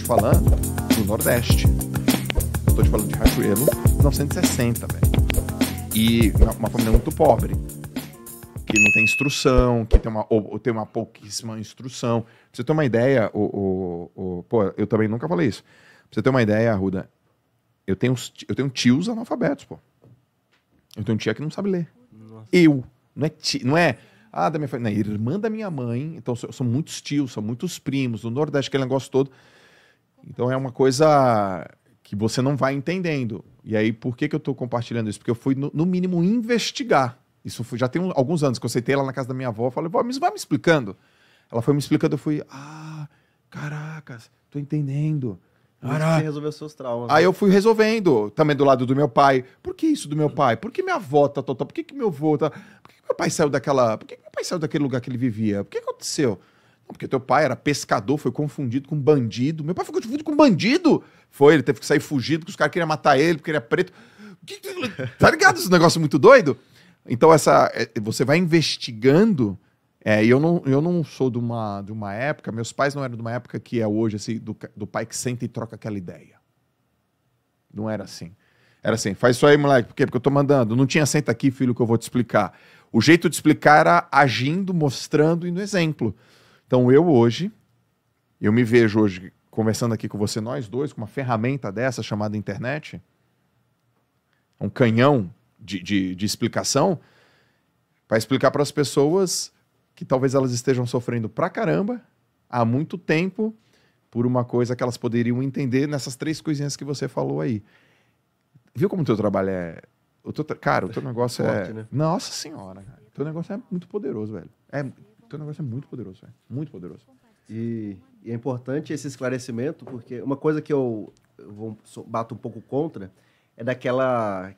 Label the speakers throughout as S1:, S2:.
S1: te falando do Nordeste. Eu tô te falando de Riachuelo, 1960, velho. E uma família muito pobre. Que não tem instrução, que tem uma pouquíssima instrução. Pra você ter uma ideia, pô, eu também nunca falei isso. Pra você ter uma ideia, Arruda, eu tenho tios analfabetos, pô. Eu tenho tia que não sabe ler. Nossa. Não é da minha família, não, é irmã da minha mãe. Então são muitos tios, são muitos primos, no Nordeste, aquele negócio todo. Então é uma coisa que você não vai entendendo. E aí, por que eu tô compartilhando isso? Porque eu fui, no mínimo, investigar. Isso já tem alguns anos que eu sentei lá na casa da minha avó e falei, vó, mas vai me explicando. Ela foi me explicando, eu fui, caracas, tô entendendo.
S2: Você resolveu seus traumas.
S1: Aí eu fui resolvendo, também do lado do meu pai. Por que isso do meu pai? Por que minha avó tá total? Por que meu avô tá... Por que meu pai saiu daquele lugar que ele vivia? Por que aconteceu? Não, porque teu pai era pescador, foi confundido com bandido. Meu pai foi confundido com bandido. Ele teve que sair fugido, porque os caras queriam matar ele, porque ele é preto. Tá ligado? Esse negócio muito doido? Então, você vai investigando, e eu não sou de uma época, meus pais não eram de uma época que é hoje, assim, do pai que senta e troca aquela ideia. Não era assim. Era assim, faz isso aí, moleque, por quê? Porque eu tô mandando. Não tinha senta aqui, filho, que eu vou te explicar. O jeito de explicar era agindo, mostrando e no exemplo. Então, eu me vejo hoje conversando aqui com você, nós dois, com uma ferramenta dessa chamada internet, um canhão de explicação, para explicar para as pessoas que talvez elas estejam sofrendo pra caramba há muito tempo por uma coisa que elas poderiam entender nessas 3 coisinhas que você falou aí. Viu como o teu trabalho é... Cara, o teu negócio
S2: forte, né?
S1: Nossa senhora, cara. O teu negócio é muito poderoso, velho. O teu negócio é muito poderoso, velho. Muito poderoso.
S2: E é importante esse esclarecimento, porque uma coisa que eu bato um pouco contra é daquela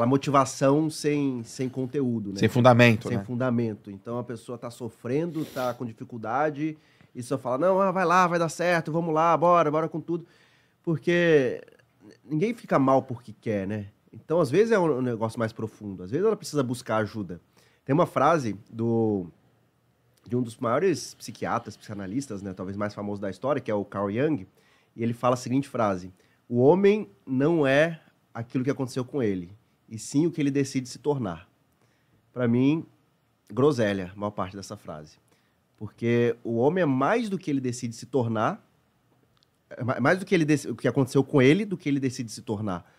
S2: motivação sem conteúdo, né?
S1: Sem fundamento,
S2: Sem
S1: né?
S2: fundamento. Então a pessoa tá sofrendo, tá com dificuldade, e só fala, não, vai lá, vai dar certo, vamos lá, bora com tudo. Porque ninguém fica mal porque quer, né? Então, às vezes, é um negócio mais profundo. Às vezes ela precisa buscar ajuda. Tem uma frase de um dos maiores psiquiatras, psicanalistas, né, talvez mais famoso da história, que é o Carl Jung, e ele fala a seguinte frase: o homem não é aquilo que aconteceu com ele, e sim o que ele decide se tornar. Para mim, groselha, a maior parte dessa frase. Porque o homem é mais do que ele decide se tornar, mais do que o que aconteceu com ele, do que ele decide se tornar.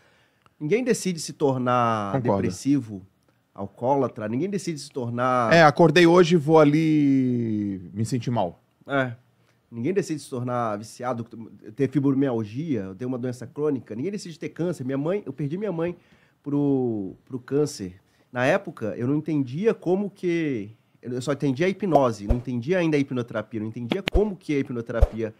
S2: Ninguém decide se tornar
S1: Concordo.
S2: depressivo, alcoólatra, ninguém decide se tornar...
S1: acordei hoje e vou ali me sentir mal.
S2: Ninguém decide se tornar viciado, ter fibromialgia, ter uma doença crônica. Ninguém decide ter câncer. Eu perdi minha mãe pro câncer. Na época, eu não entendia como que... Eu só entendia a hipnose, não entendia ainda a hipnoterapia, não entendia como que a hipnoterapia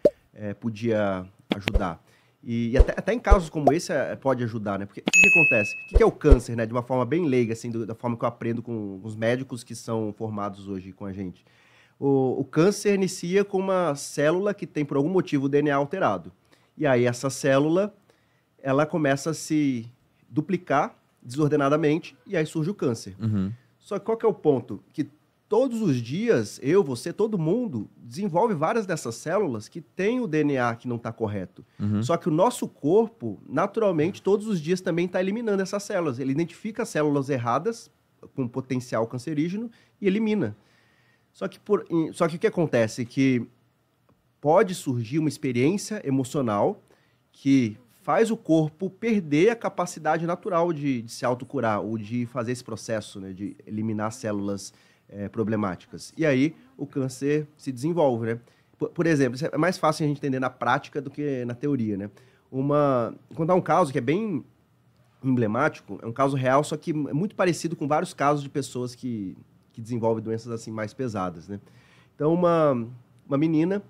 S2: podia ajudar. E até em casos como esse pode ajudar, né? Porque o que acontece? O que é o câncer, né? De uma forma bem leiga, assim, da forma que eu aprendo com os médicos que são formados hoje com a gente. O câncer inicia com uma célula que tem, por algum motivo, o DNA alterado. E aí essa célula, ela começa a se duplicar desordenadamente e aí surge o câncer.
S1: Uhum.
S2: Só que qual que é o ponto? Que todos os dias, eu, você, todo mundo, desenvolve várias dessas células que têm o DNA que não está correto.
S1: Uhum.
S2: Só que o nosso corpo, naturalmente, todos os dias também está eliminando essas células. Ele identifica as células erradas, com potencial cancerígeno, e elimina. Só que o que acontece? Que pode surgir uma experiência emocional que faz o corpo perder a capacidade natural de se autocurar, ou de fazer esse processo, né, de eliminar células problemáticas. E aí o câncer se desenvolve, né? Por exemplo, isso é mais fácil a gente entender na prática do que na teoria, né? Vou contar um caso que é bem emblemático, é um caso real, só que é muito parecido com vários casos de pessoas que desenvolvem doenças assim mais pesadas, né? Então, uma menina,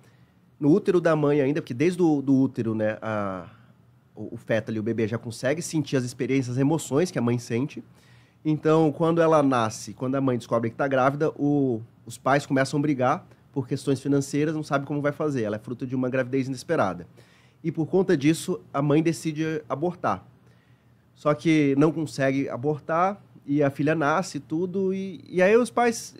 S2: no útero da mãe ainda, porque desde o útero, né, o feto ali, o bebê, já consegue sentir as experiências, as emoções que a mãe sente. Então, quando ela nasce, quando a mãe descobre que está grávida, os pais começam a brigar por questões financeiras, não sabe como vai fazer. Ela é fruto de uma gravidez inesperada. E por conta disso, a mãe decide abortar. Só que não consegue abortar e a filha nasce e tudo. E aí os pais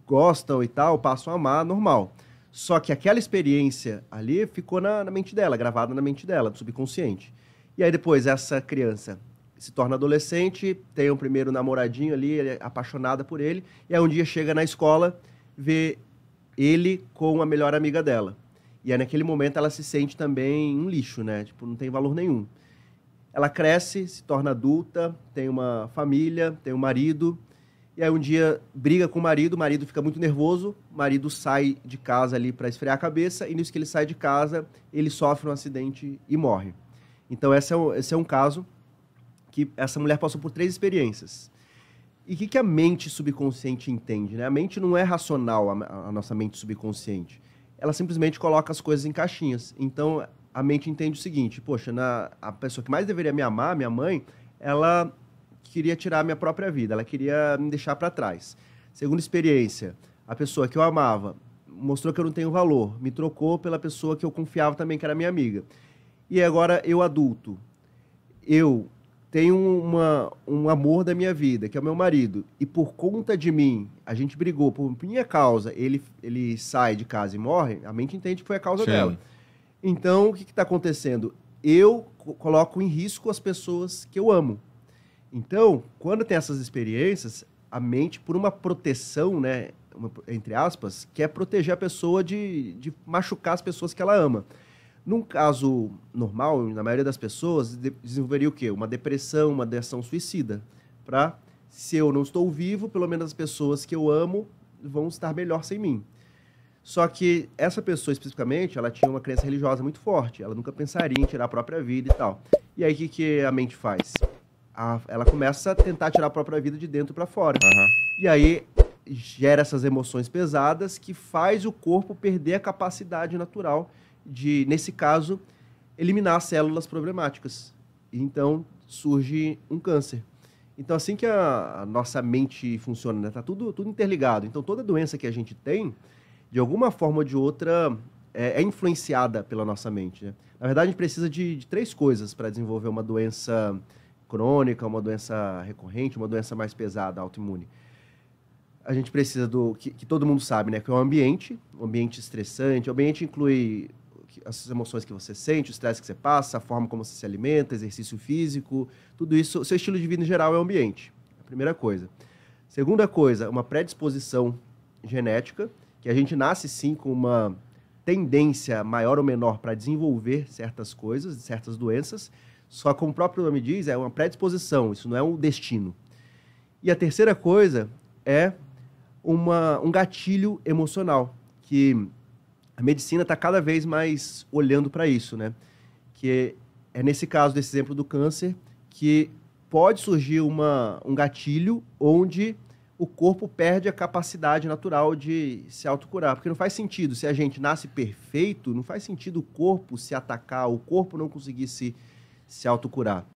S2: gostam e tal, passam a amar, normal. Só que aquela experiência ali ficou na mente dela, gravada na mente dela, do subconsciente. E aí depois essa criança se torna adolescente, tem um primeiro namoradinho ali, é apaixonada por ele, e aí um dia chega na escola, vê ele com a melhor amiga dela. E aí naquele momento ela se sente também um lixo, né? Tipo, não tem valor nenhum. Ela cresce, se torna adulta, tem uma família, tem um marido, e aí um dia briga com o marido fica muito nervoso, o marido sai de casa ali para esfriar a cabeça, e nisso que ele sai de casa, ele sofre um acidente e morre. Então esse é um caso que essa mulher passou por 3 experiências. E o que a mente subconsciente entende, né? A mente não é racional, a nossa mente subconsciente. Ela simplesmente coloca as coisas em caixinhas. Então a mente entende o seguinte, poxa, a pessoa que mais deveria me amar, minha mãe, ela queria tirar a minha própria vida, ela queria me deixar para trás. Segunda experiência, a pessoa que eu amava mostrou que eu não tenho valor, me trocou pela pessoa que eu confiava também, que era minha amiga. E agora eu adulto, eu tenho um amor da minha vida, que é o meu marido, e por conta de mim, a gente brigou, por minha causa, ele sai de casa e morre, a mente entende que foi a causa dela. Então, o que está acontecendo? Eu coloco em risco as pessoas que eu amo. Então, quando tem essas experiências, a mente, por uma proteção, né, entre aspas, quer proteger a pessoa de machucar as pessoas que ela ama. Num caso normal, na maioria das pessoas, desenvolveria o quê? Uma depressão, uma ideação suicida. Para, se eu não estou vivo, pelo menos as pessoas que eu amo vão estar melhor sem mim. Só que essa pessoa, especificamente, ela tinha uma crença religiosa muito forte. Ela nunca pensaria em tirar a própria vida e tal. E aí, o que a mente faz? Ela começa a tentar tirar a própria vida de dentro para fora. E aí, gera essas emoções pesadas que faz o corpo perder a capacidade natural de, nesse caso, eliminar as células problemáticas. Então, surge um câncer. Então, assim que a nossa mente funciona, né? Tá tudo interligado. Então, toda doença que a gente tem, de alguma forma ou de outra, é influenciada pela nossa mente, né? Na verdade, a gente precisa de 3 coisas para desenvolver uma doença crônica, uma doença recorrente, uma doença mais pesada, autoimune. A gente precisa do que todo mundo sabe, né? Que é o ambiente estressante. O ambiente inclui as emoções que você sente, o estresse que você passa, a forma como você se alimenta, exercício físico, tudo isso, o seu estilo de vida em geral é o ambiente. A primeira coisa. Segunda coisa, uma predisposição genética, que a gente nasce sim com uma tendência maior ou menor para desenvolver certas coisas, certas doenças, só como o próprio nome diz, é uma predisposição, isso não é um destino. E a terceira coisa é um gatilho emocional, que a medicina está cada vez mais olhando para isso, né? Que é nesse caso desse exemplo do câncer, que pode surgir um gatilho onde o corpo perde a capacidade natural de se autocurar. Porque não faz sentido, se a gente nasce perfeito, não faz sentido o corpo se atacar, o corpo não conseguir se autocurar.